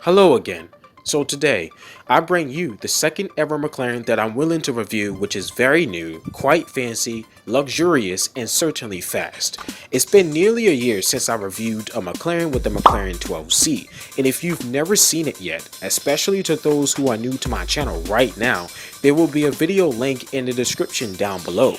Hello again. So today, I bring you the second ever McLaren that I'm willing to review, which is very new, quite fancy, luxurious, and certainly fast. It's been nearly a year since I reviewed a McLaren with the McLaren 12C, and if you've never seen it yet, especially to those who are new to my channel right now, there will be a video link in the description down below.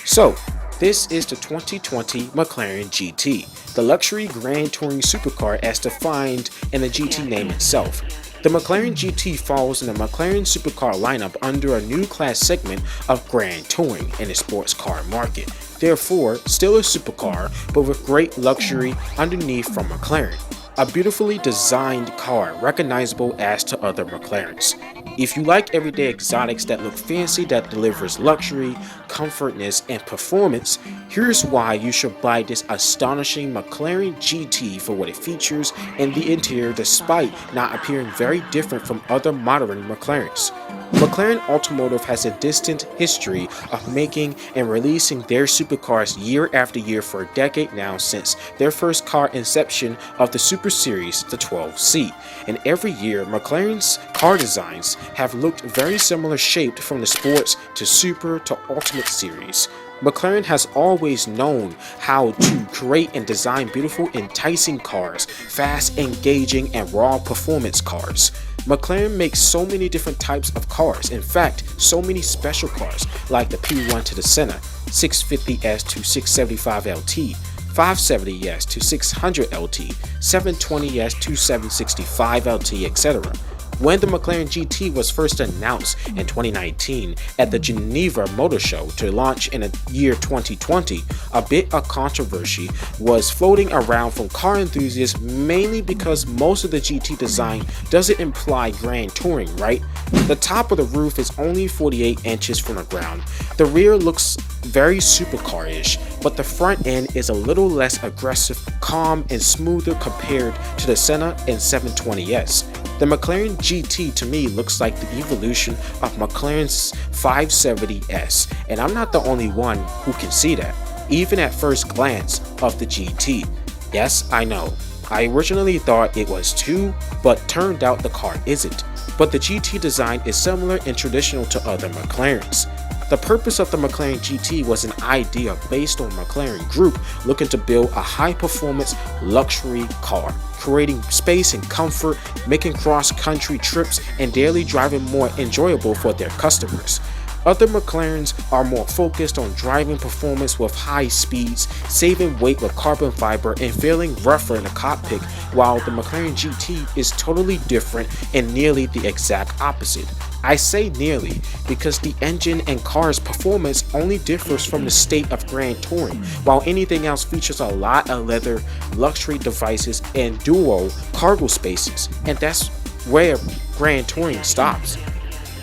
So, this is the 2020 McLaren GT, the luxury grand touring supercar as defined in the GT name itself. The McLaren GT falls in the McLaren supercar lineup under a new class segment of grand touring in the sports car market. Therefore, still a supercar, but with great luxury underneath from McLaren. A beautifully designed car recognizable as to other McLarens. If you like everyday exotics that look fancy that delivers luxury, comfortness, and performance, here's why you should buy this astonishing McLaren GT for what it features in the interior despite not appearing very different from other modern McLarens. McLaren Automotive has a distant history of making and releasing their supercars year after year for a decade now since their first car inception of the Super Series, the 12C. And every year, McLaren's car designs have looked very similar shaped from the sports to super to ultimate series. McLaren has always known how to create and design beautiful, enticing cars, fast, engaging, and raw performance cars. McLaren makes so many different types of cars, in fact, so many special cars like the P1 to the Senna, 650S to 675LT, 570S to 600LT, 720S to 765LT, etc. When the McLaren GT was first announced in 2019 at the Geneva Motor Show to launch in the year 2020, a bit of controversy was floating around from car enthusiasts mainly because most of the GT design doesn't imply grand touring, right? The top of the roof is only 48 inches from the ground. The rear looks very supercar-ish, but the front end is a little less aggressive, calm, and smoother compared to the Senna and 720S. The McLaren GT to me looks like the evolution of McLaren's 570S, and I'm not the only one who can see that, even at first glance of the GT. Yes, I know, I originally thought it was too, but turned out the car isn't. But the GT design is similar and traditional to other McLarens. The purpose of the McLaren GT was an idea based on McLaren Group looking to build a high-performance luxury car, creating space and comfort, making cross-country trips and daily driving more enjoyable for their customers. Other McLarens are more focused on driving performance with high speeds, saving weight with carbon fiber, and feeling rougher in the cockpit, while the McLaren GT is totally different and nearly the exact opposite. I say nearly because the engine and car's performance only differs from the state of grand touring, while anything else features a lot of leather, luxury devices, and dual cargo spaces, and that's where grand touring stops.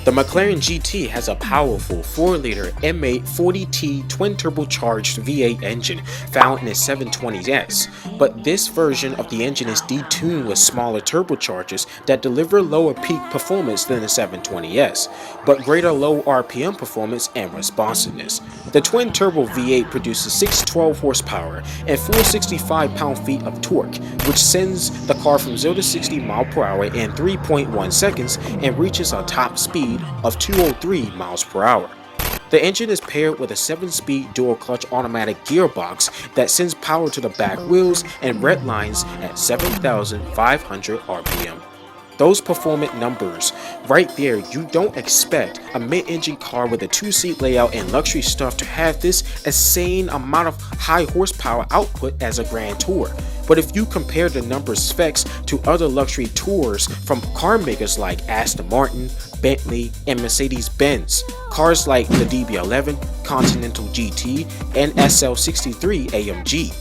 The McLaren GT has a powerful 4-liter M8 40T twin-turbocharged V8 engine found in the 720S, but this version of the engine is detuned with smaller turbochargers that deliver lower peak performance than the 720S, but greater low RPM performance and responsiveness. The twin-turbo V8 produces 612 horsepower and 465 pound-feet of torque, which sends the car from 0 to 60 mph in 3.1 seconds and reaches a top speed of 203 miles per hour. The engine is paired with a 7-speed dual-clutch automatic gearbox that sends power to the back wheels and red lines at 7,500 RPM. Those performance numbers right there, you don't expect a mid-engine car with a 2-seat layout and luxury stuff to have this insane amount of high horsepower output as a grand tour. But if you compare the number specs to other luxury tours from car makers like Aston Martin, Bentley, and Mercedes-Benz, cars like the DB11, Continental GT, and SL63 AMG,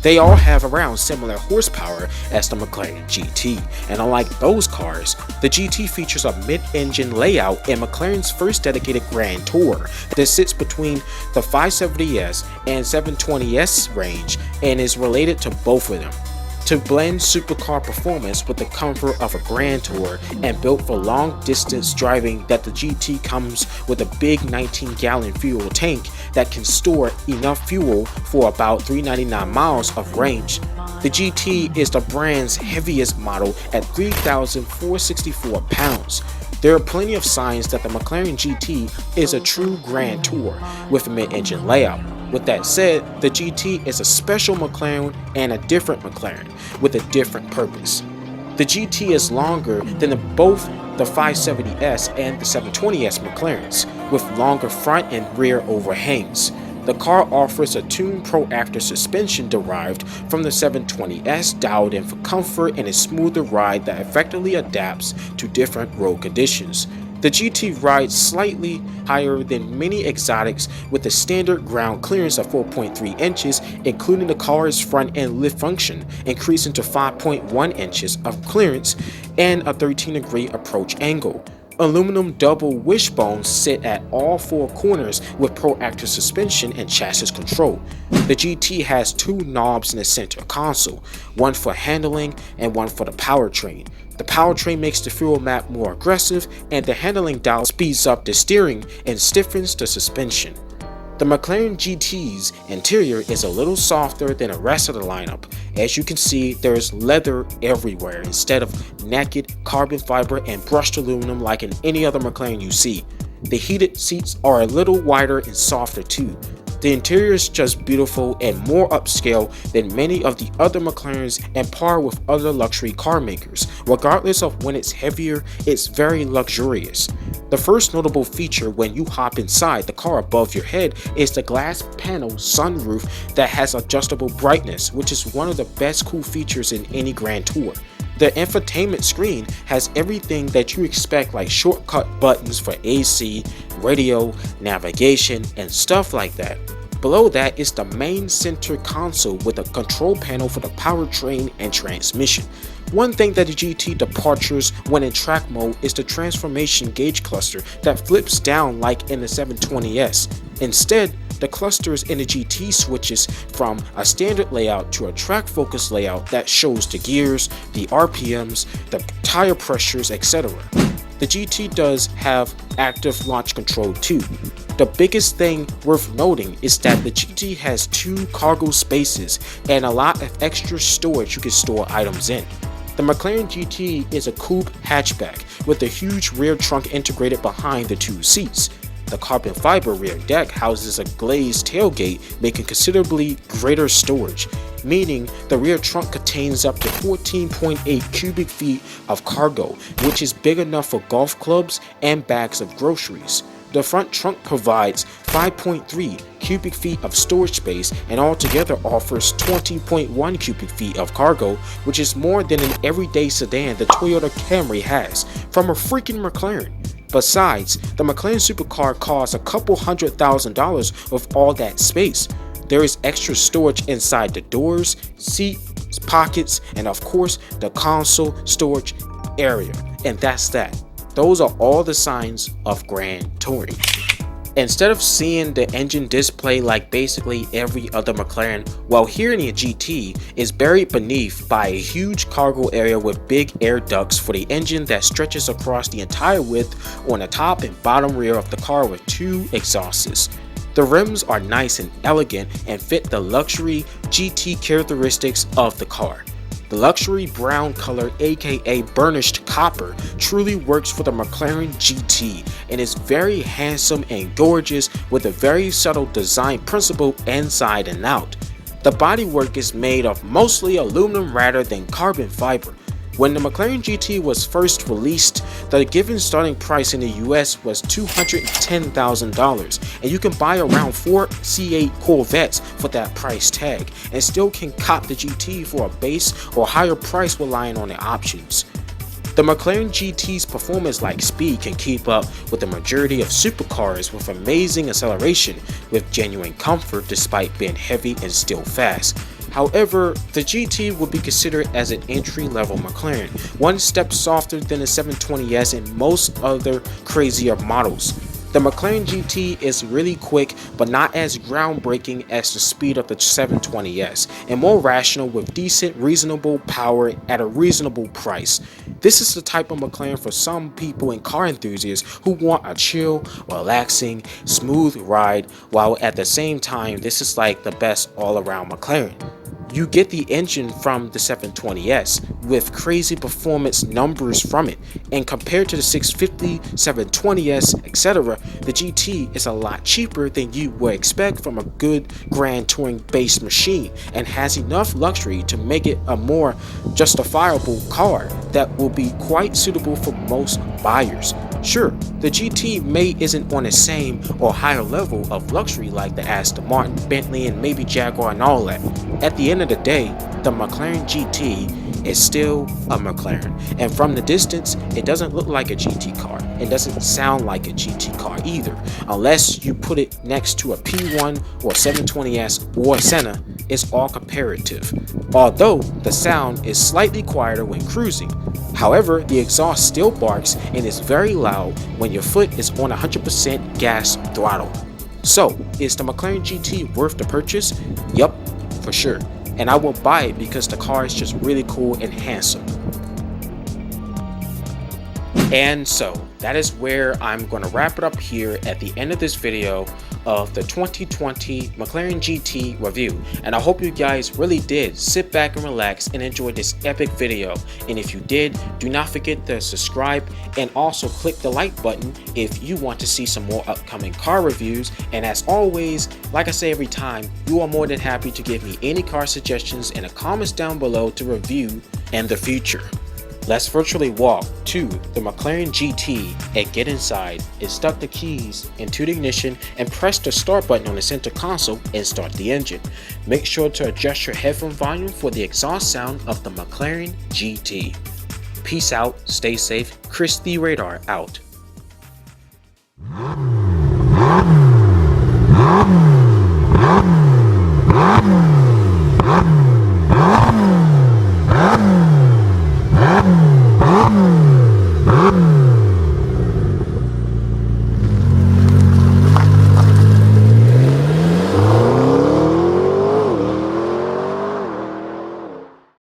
they all have around similar horsepower as the McLaren GT, and unlike those cars, the GT features a mid-engine layout in McLaren's first dedicated grand tour that sits between the 570S and 720S range and is related to both of them. to blend supercar performance with the comfort of a Grand Tour and built for long distance driving, that the GT comes with a big 19-gallon fuel tank that can store enough fuel for about 399 miles of range. The GT is the brand's heaviest model at 3,464 pounds. There are plenty of signs that the McLaren GT is a true Grand Tour with a mid-engine layout. With that said, the GT is a special McLaren and a different McLaren with a different purpose. The GT is longer than both the 570S and the 720S McLarens, with longer front and rear overhangs. The car offers a tuned Pro-Actor suspension derived from the 720S, dialed in for comfort and a smoother ride that effectively adapts to different road conditions. The GT rides slightly higher than many exotics with a standard ground clearance of 4.3 inches, including the car's front end lift function, increasing to 5.1 inches of clearance and a 13-degree approach angle. Aluminum double wishbones sit at all four corners with Pro-Actor suspension and chassis control. The GT has two knobs in the center console, one for handling and one for the powertrain. The powertrain makes the fuel map more aggressive, and the handling dial speeds up the steering and stiffens the suspension. The McLaren GT's interior is a little softer than the rest of the lineup. As you can see, there is leather everywhere instead of naked carbon fiber and brushed aluminum like in any other McLaren you see. The heated seats are a little wider and softer too. The interior is just beautiful and more upscale than many of the other McLarens and par with other luxury car makers. Regardless of when it's heavier, it's very luxurious. The first notable feature when you hop inside the car above your head is the glass panel sunroof that has adjustable brightness, which is one of the best cool features in any Grand Tour. The infotainment screen has everything that you expect, like shortcut buttons for AC, radio, navigation, and stuff like that. Below that is the main center console with a control panel for the powertrain and transmission. One thing that the GT departures when in track mode is the transformation gauge cluster that flips down like in the 720S. Instead, the clusters in the GT switches from a standard layout to a track focused layout that shows the gears, the RPMs, the tire pressures, etc. The GT does have active launch control too. The biggest thing worth noting is that the GT has two cargo spaces and a lot of extra storage you can store items in. The McLaren GT is a coupe hatchback with a huge rear trunk integrated behind the two seats. The carbon fiber rear deck houses a glazed tailgate, making considerably greater storage, meaning the rear trunk contains up to 14.8 cubic feet of cargo, which is big enough for golf clubs and bags of groceries. The front trunk provides 5.3 cubic feet of storage space and altogether offers 20.1 cubic feet of cargo, which is more than an everyday sedan the Toyota Camry has from a freaking McLaren. Besides, the McLaren Supercar costs a couple $100,000 with all that space. There is extra storage inside the doors, seat pockets, and of course the console storage area. And that's that. Those are all the signs of Grand Touring. Instead of seeing the engine display like basically every other McLaren, well, here in the GT is buried beneath by a huge cargo area with big air ducts for the engine that stretches across the entire width on the top and bottom rear of the car with two exhausts. The rims are nice and elegant and fit the luxury GT characteristics of the car. The luxury brown color, aka burnished copper, truly works for the McLaren GT and is very handsome and gorgeous with a very subtle design principle inside and out. The bodywork is made of mostly aluminum rather than carbon fiber. When the McLaren GT was first released, the given starting price in the US was $210,000, and you can buy around 4 C8 Corvettes for that price tag, and still can cop the GT for a base or higher price relying on the options. The McLaren GT's performance-like speed can keep up with the majority of supercars with amazing acceleration with genuine comfort despite being heavy and still fast. However, the GT would be considered as an entry-level McLaren, one step softer than the 720S and most other crazier models. The McLaren GT is really quick, but not as groundbreaking as the speed of the 720S, and more rational with decent, reasonable power at a reasonable price. This is the type of McLaren for some people and car enthusiasts who want a chill, relaxing, smooth ride, while at the same time, this is like the best all-around McLaren. You get the engine from the 720S with crazy performance numbers from it, and compared to the 650, 720S, etc., the GT is a lot cheaper than you would expect from a good Grand Touring based machine, and has enough luxury to make it a more justifiable car that will be quite suitable for most buyers. Sure, the GT may isn't on the same or higher level of luxury like the Aston Martin, Bentley, and maybe Jaguar and all that. At the end of the day, the McLaren GT is still a McLaren, and from the distance, it doesn't look like a GT car. It doesn't sound like a GT car either, unless you put it next to a P1 or 720S or a Senna. It's all comparative, although the sound is slightly quieter when cruising. However, the exhaust still barks and is very loud when your foot is on 100% gas throttle. So, is the McLaren GT worth the purchase? Yup, for sure. And I will buy it because the car is just really cool and handsome. And so, that is where I'm going to wrap it up here at the end of this video of the 2020 McLaren GT review. And I hope you guys really did sit back and relax and enjoy this epic video. And if you did, do not forget to subscribe and also click the like button if you want to see some more upcoming car reviews. And as always, like I say every time, you are more than happy to give me any car suggestions in the comments down below to review in the future. Let's virtually walk to the McLaren GT and get inside, install the keys into the ignition, and press the start button on the center console and start the engine. Make sure to adjust your headphone volume for the exhaust sound of the McLaren GT. Peace out, stay safe, Chris the Radar out. Ah!